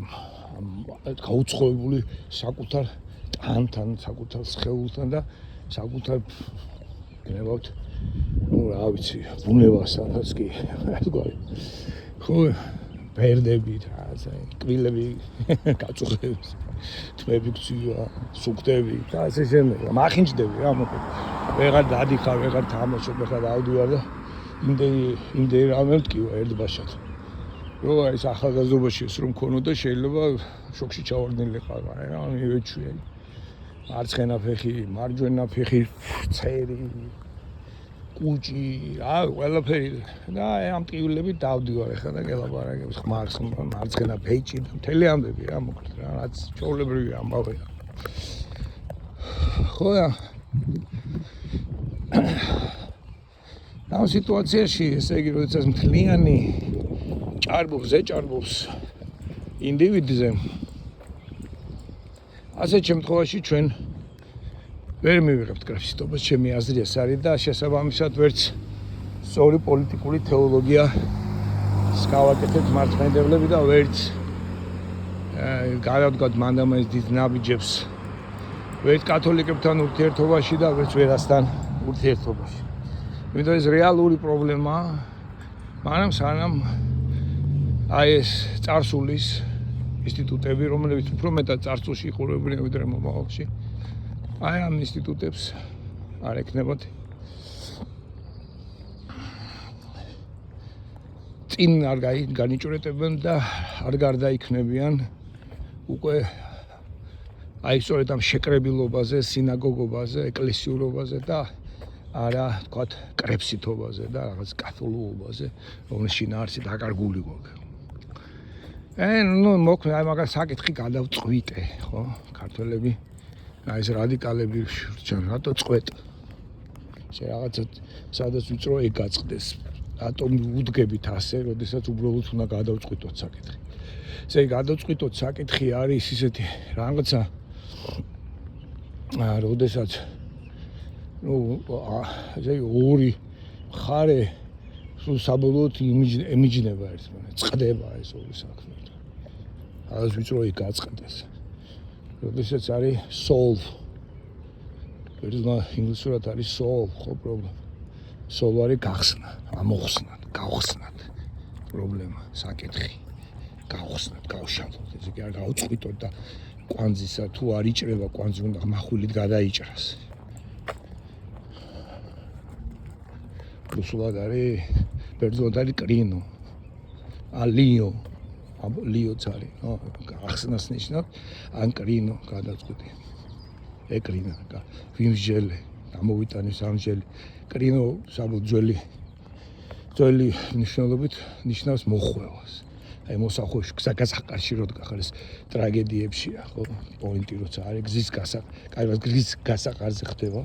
გაუცხოებული საკუთარ ტანთან, საკუთარ სხეულთან და საკუთარ გნებავთ ნუ რა ვიცი, ბუნებასაც კი თქვა. ხო, ბერდებით რაღაცა, კბილები გაწუხებს, თმები გწივა, სუქტები და ასე შემდეგ. მახინჯდები რა მოკლედ. ვეღარ დადიხარ, ვეღარ თამაშობ, ვეღარ დავდივარ და იმდენი რამე მткиვა ერთბაშად. რო ეს ახალგაზრდობაში ეს რომ მქონოდა შეიძლება შოქში ჩავარდნილიყარ, მაგრამ რა მივეჩვია. მარცხენა ფეხი, მარჯვენა ფეხი, წერი, კუჭი, ყველაფერი და ამ ტკივილებით დავდივარ ახლა და გელაპარაკებს ხმარს, მარცხენა ფეჭი და მთელი ამბები რა მოკლედ რა, რაც ჩვეულებრივი ამბავია. ხო და ამ სიტუაციაში, ესე იგი, როდესაც მთლიანი ჭარბობს ინდივიდზე, ასეთ შემთხვევაში ჩვენ ვერ მივიღებთ კრეფსიტობას, ჩემი აზრი ეს არის და შესაბამისად ვერც სწორი პოლიტიკური თეოლოგია გავაკეთებთ მართლმადიდებლები და ვერც გადავდგათ მანდამაის დიდ ნაბიჯებს ვერც კათოლიკებთან ურთიერთობაში და ვერც ვერასთან ურთიერთობაში. იმიტომ ეს რეალური პრობლემაა, მაგრამ სანამ აი ეს წარსულის ინსტიტუტები, რომლებიც უფრო მეტად წარსულში იყურებდნენ ვიდრე მომავალში, აი ამ ინსტიტუტებს არ ეკნებათ წინ არ განიჭვრეტებენ და არ გარდაიქმნებიან უკვე აი სწორედ ამ შეკრებილობაზე, სინაგოგობაზე, ეკლესიურობაზე და არა თქვათ კრეფსითობაზე და რაღაც კათოლიკობაზე, რომლის შინაარსი დაკარგული გვაქვს. ნუ მოკლედ აი მაგას საკითხი გადავწყვიტე, ხო? ქართველები აი ეს რადიკალები რჩენ, რატო წყვეტ? შე რაღაცა სადაც ვიწრო ეგ გაწყდეს. რატო უდგებით ასე, როდესაც უბრალოდ უნდა გადავწყვიტოთ საკითხი. ესე იგი გადავწყვიტოთ საკითხი არის ისეთი რაღაცა როდესაც ნუ ესე იგი ორი მხარე სულ საბოლოოდ ემიჯნება ერთმანეთს, წყდება ეს ორი საქმე. არის ვიწრო იქ გაწყდეს. როდესაც არის solve. ვერცმა ინგლისურად არის solve, ხო პრობლემა. solve არის გახსნა, ამოხსნათ, გავხსნათ პრობლემა, საკითხი. გავხსნათ, გავშალოთ. ესე იგი არ გავწყვიტოთ და კვანძისა თუ არ იჭრება, კვანძი უნდა מחვილით გადაიჭრას. რუსულად არის ბერძნულად არის კრინო. ალიო ლიოც არის, ახსნას ნიშნავს, ან კრინო გადაწყვეტი. ეკრინა, ვიმსჯელე, გამოვიტანის ამჯელი. კრინო საბუძველი ნიშნულობით ნიშნავს მოხვევას. აი მოსახვევში, გზაგასაყარში რო დგახარ ეს ტრაგედიებშია, ხო, პოინტი როცა არის გზის კაირად გზის გასაყარზე ხდება.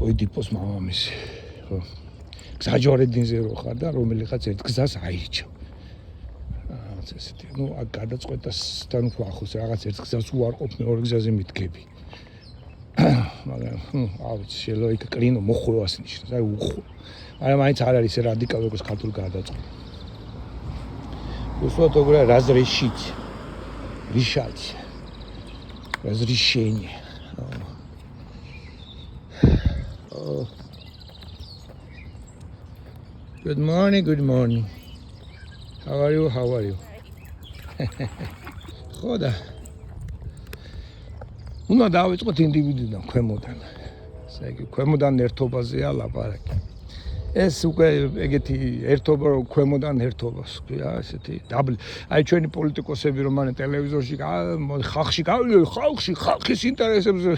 ოიდიპოს მამამისი, ხო. გზაჯვარედინზე რო ხარ და რომელიღაც ერთ გზას აირჩევ. ესეთი, ნუ აქ გადაწყვეტასთან უფრო ახლოს რაღაც ერთ გზას უარყოფ, მეორე გზაზე მიდგები. მაგრამ, ავიც შეიძლება იქ კრინო მოხვევას ნიშნავს, აი უხო. მაგრამ მაინც არ არის ეს რადიკალური როგორც ქართული გადაწყვეტა. Условно говоря, разрешить, решать, разрешение. Good morning. How are you? ხოდა. უნდა დავიწყოთ ინდივიდიდან, ქვემოდან. ესე იგი, ქვემოდან ერთობაზეა ლაპარაკი. ეს უკვე ეგეთი ერთობა რო ქვემოდან ერთობას ქვია, ესეთი დაბლი. აი ჩვენი პოლიტიკოსები რომ მან ტელევიზორში ხალხის ინტერესებზე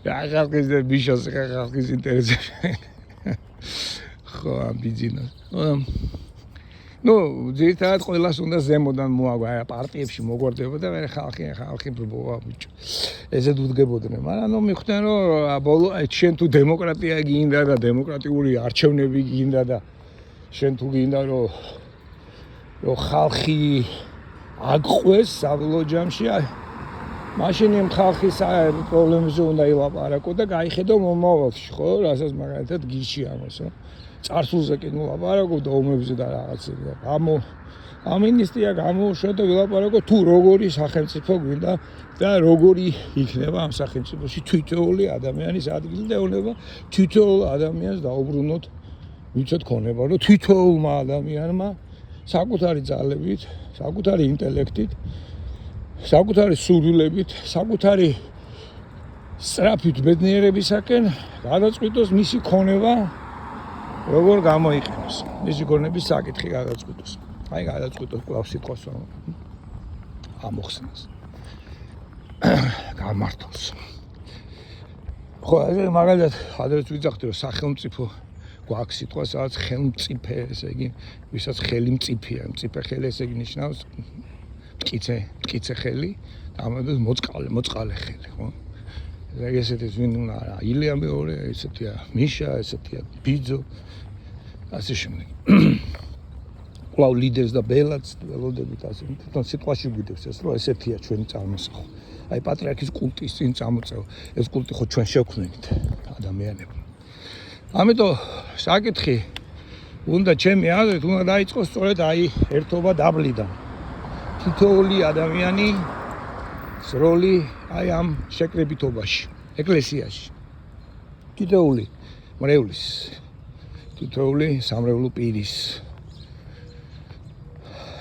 ხალხის და ბიშოს ხალხის ინტერესებზე. ხო, ამბიძინოს. ნუ ძირითადად ყველას უნდა ზემოდან მოაგვა, აი პარტიებში მოგვარდება და ხალხი ბრბოა ბიჭო. ესეთ უდგებოდნენ, მაგრამ ნუ მიხვდნენ რომ ბოლო შენ თუ დემოკრატია გინდა და დემოკრატიული არჩევნები გინდა და შენ თუ გინდა რომ ხალხი აგყვეს საბოლოო ჯამში, აი მაშინ იმ ხალხის პრობლემებზე უნდა ილაპარაკო და გაიხედო მომავალში, ხო, რასაც მაგალითად გიში ამას, წარსულზე კი ნუ ლაპარაკობ და ომებზე და რაღაცებზე. ამინისტია გამოუშვა და ვილაპარაკო თუ როგორი სახელმწიფო გვინდა და როგორი იქნება ამ სახელმწიფოში თითოეული ადამიანის ადგილი და ეუბნება თითოეულ ადამიანს დაუბრუნოთ ვიცით ქონება რომ თითოეულმა ადამიანმა საკუთარი ძალებით, საკუთარი ინტელექტით, საკუთარი სურვილებით, საკუთარი სწრაფით ბედნიერებისაკენ გადაწყვიტოს მისი ქონება როგორ გამოიყენოს. მისი ქონების საკითხი გადაწყვიტოს. აი გადაწყვიტოს კვლავ სიტყვას ამოხსნას. გამართოს. ხო, ეს მაგალითად ადრეც ვიძახდი რომ სახელმწიფო გვაქვს სიტყვა, სადაც ხელმწიფე, ესე იგი, ვისაც ხელი მწიფეა, მწიფე ხელი ესე იგი ნიშნავს მტკიცე ხელი, და ამიტომ მოწყალე ხელი, ხო? ესეთი ვინ უნდა არა, ილია მეორე, ესეთია მიშა, ესეთია ბიძო, ასე შემდეგ. კვლავ ლიდერს და ბელადს ველოდებით ასე, თვითონ სიტყვაში გვიდევს ეს, რომ ესეთია ჩვენი წარმოსახვა. აი პატრიარქის კულტის წინ წამოწევა, ეს კულტი ხო ჩვენ შევქმნით ადამიანებმა. ამიტომ საკითხი უნდა ჩემი აზრით უნდა დაიწყოს სწორედ აი ერთობა დაბლიდან. თითოეული ადამიანის როლი აი ამ შეკრებითობაში, ეკლესიაში. თითოეული მრევლის, თითოეული სამრევლო პირის.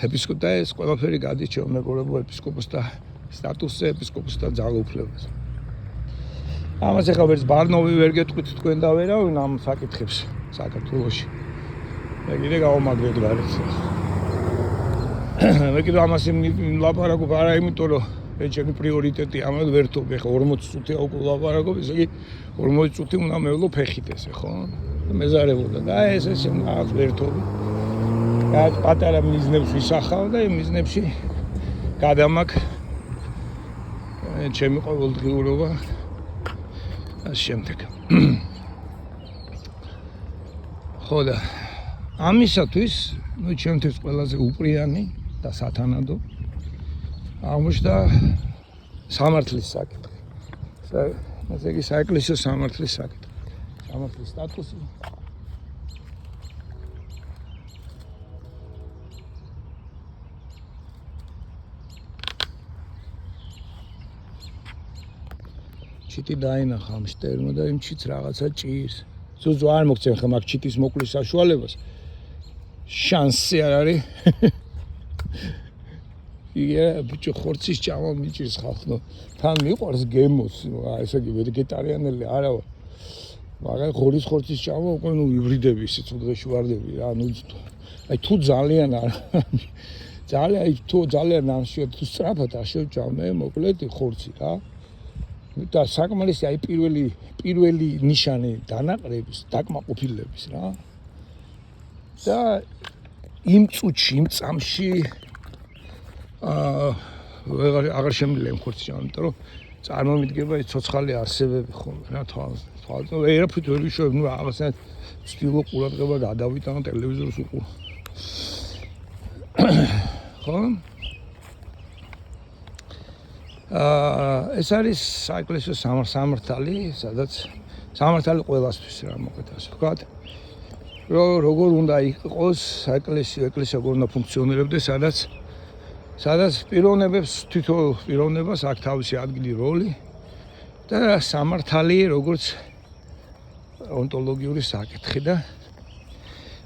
ეპისკოპოსი ყველაფერი გადის ჩვეულებრივ ეპისკოპოსთა სტატუსზე, ეპისკოპოსთა ძალაუფლებაზე. ამას ახლა ვერც ბარნოვი ვერ გეტყვით თქვენ და ვერავინ ამ საკითხებს საქართველოში. მე კიდე გავამაგრეთ გარეთ. მე კიდე ამას ლაპარაკობ არა იმიტომ რომ მე ჩემი პრიორიტეტი ამად ვერთობ, ახლა 40 წუთია უკვე ლაპარაკობ, ესე იგი 40 წუთი უნდა მევლო ფეხით ესე, ხო? მეზარებოდა და ეს რაღაც ვერთობი. რაც პატარა მიზნებს ვისახავ და იმ მიზნებში გადამაქ ჩემი ყოველდღიურობა ასე შემდეგ. ხო და ამისათვის ნუ ჩემთვის ყველაზე უპრიანი და სათანადო აღმოჩნდა სამართლის საკითხი. ესე იგი საეკლესიო სამართლის საკითხი. სამართლის სტატუსი. ჩიტი დაინახა ამ შტერმა და იმ ჩიტს რაღაცა ჭირს. ზუზუ არ მოგცემ ხა მაგ ჩიტის მოკლის საშუალებას. შანსი არ არის. იგე ბიჭო ხორცის ჭამა მიჭირს ხალხო. თან მიყვარს გემოს, ესე იგი ვეგეტარიანელი არა ვარ. მაგრამ ღორის ხორცის ჭამა უკვე ნუ იბრიდები ისიც დღეში ვარდები რა, ნუ აი თუ ძალიან არ ძალიან აი თუ ძალიან ნამშია თუ სწრაფად არ შევჭამე, მოკლედ ხორცი რა. და საკმარისი აი პირველი ნიშანი დანაყრების, დაკმაყოფილების რა. და იმ წუთში, იმ წამში აღარ შემიძლია იმ ხორცი ჭამა, იმიტომ რომ წარმომიდგება ის ცოცხალი არსებები ხოლმე რა თვალზე. ერაფრით ვერ ვიშოვებ, ნუ რაღაცა ვცდილობ ყურადღება გადავიტანო ტელევიზორს უყურე. ხო? ეს არის საეკლესიო სამართალი, სადაც სამართალი ყველასთვის რა მოკლედ ასე ვთქვათ. როგორ უნდა იყოს საეკლესიო ეკლესია როგორ უნდა ფუნქციონირებდეს, სადაც პიროვნებებს თითოეულ პიროვნებას აქვს თავისი ადგილი, როლი და სამართალი როგორც ონტოლოგიური საკითხი და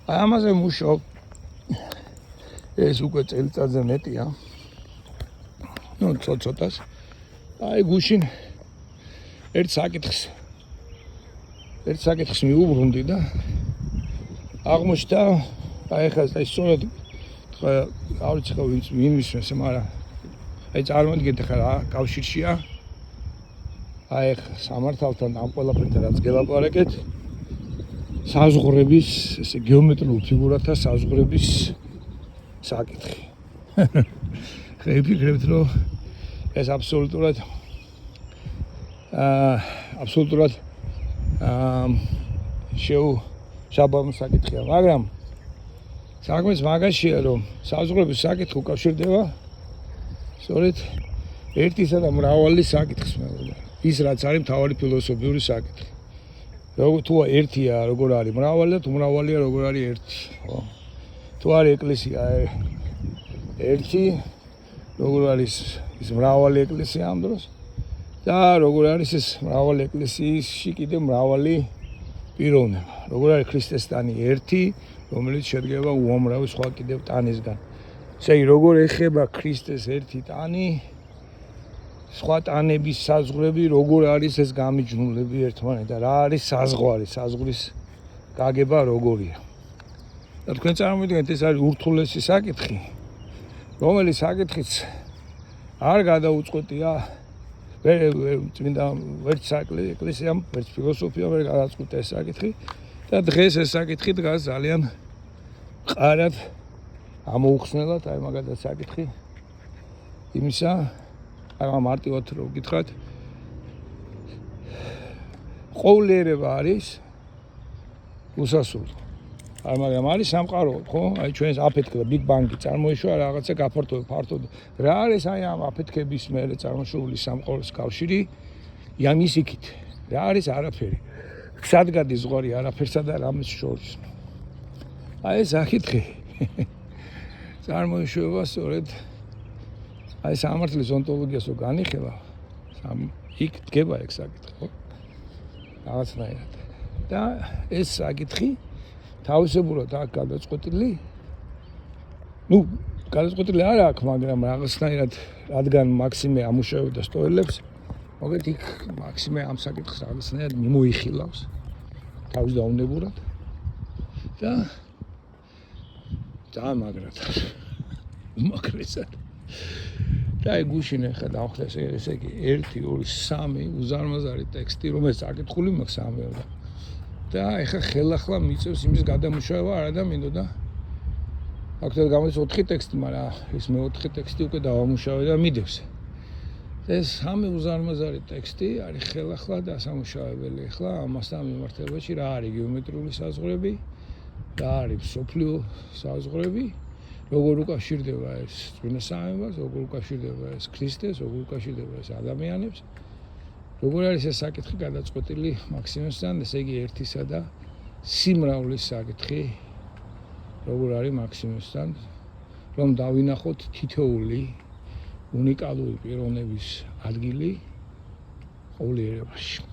აი ამაზე მუშაობ ეს უკვე წელიწადზე მეტია. ნუ ცოტას აი გუშინ ერთ საკითხს მიუბრუნდი და აღმოჩნდა აი ხა სწორედ არ ვიცი ხო ვინ მისვენს, მაგრამ აი წარმოგიდგენთ ხა რა კავშირშია აი სამართალთან ამ ყველაფერთან რაც გელაპარაკეთ საზღვრების ესე გეომეტრიულ ფიგურათა საზღვრების საკითხი. ხა ვიფიქრებთ რომ ეს აბსოლუტურად შეუშაბამო საკითხია, მაგრამ საქმეც მაგაშია რომ საზღვრების საკითხი უკავშირდება სწორედ ერთისა და მრავალი საკითხს მეუბნება. ის რაც არის მთავარი ფილოსოფიური საკითხი. თუ ერთია როგორ არის მრავალი და თუ მრავლია როგორ არის ერთი, ხო? თუ არის ეკლესია ერთი როგორ არის ის მრავალი ეკლესია ამ დროს და როგორ არის ეს მრავალი ეკლესიაში კიდე მრავალი პიროვნება. როგორ არის ქრისტეს ტანი ერთი, რომელიც შედგება უამრავი სხვა კიდევ ტანისგან. ესე იგი, როგორ ეხება ქრისტეს ერთი ტანი, სხვა ტანების საზღვრები, როგორ არის ეს გამიჯნულები ერთმანეთთან, რა არის საზღვარი, საზღვრის გაგება როგორია. და თქვენ წარმოვიდგინეთ, ეს არის ურთულესი საკითხი, რომელიც საკითხიც არ გადაუწყვეტია წმინდა ვერც ეკლესიამ, ვერც ფილოსოფიამ ვერ გადაწყვეტა ეს საკითხი და დღეს ეს საკითხი დგას ძალიან მყარად ამოუხსნელად, აი მაგალითად საკითხი იმისა, აი მარტივად რო გითხრათ, ყოვლიერება არის უსასრულო. აი მაგრამ არის სამყარო, ხო? აი ჩვენს აფეთქება ბიგ ბანგი წარმოიშვა რაღაცა გაფართოება ფართოდ. რა არის აი ამ აფეთქების მერე წარმოშობილი სამყაროს კავშირი? იმის იქით. რა არის არაფერი. სად გადის ზღვარი არაფერსა და რამის შორის? აი ეს საკითხი წარმოიშვა სწორედ აი სამართლის ონტოლოგიას რო განიხილავ, იქ დგება ეგ საკითხი, ხო? რაღაცნაირად. და ეს საკითხი თავისებურად აქ გადაწყვეტილი. გადაწყვეტილი არ აქვს, მაგრამ რაღაცნაირად რადგან მაქსიმე ამუშავებდა სტოილებს, მოგეთ იქ მაქსიმე ამ საკითხს რაღაცნაირად მიმოიხილავს თავის დაუნებურად და ძალიან მაგრად. უმაგრესად. და აი გუშინ ახლა დავხდეს ესე იგი 1 2 3 უზარმაზარი ტექსტი, რომელიც აკითხული მაქვს სამეორდა. და ეხლა ხელახლა მიწევს იმის გადამუშავება, არა და მინდოდა აქეთ გამოდის 4 ტექსტი, მაგრამ ის მე-4 ტექსტი უკვე დავამუშავე და მიდევს. ეს 3 უზარმაზარი ტექსტი არის ხელახლა დასამუშავებელი. ახლა ამასთან მიმართებაში რა არის გეომეტრიული საზღვრები, რა არის სოფლიო საზღვრები, როგორ უკავშირდება ეს წმინდა სამებას, როგორ უკავშირდება ეს ქრისტეს, როგორ უკავშირდება ეს ადამიანებს. როგორ არის ეს საკითხი გადაწყვეტილი მაქსიმუსთან, ესე იგი ერთისა და სიმრავლის საკითხი, როგორ არის მაქსიმუსთან, რომ დავინახოთ თითოეული უნიკალური პიროვნების ადგილი ყოვლიერებაში.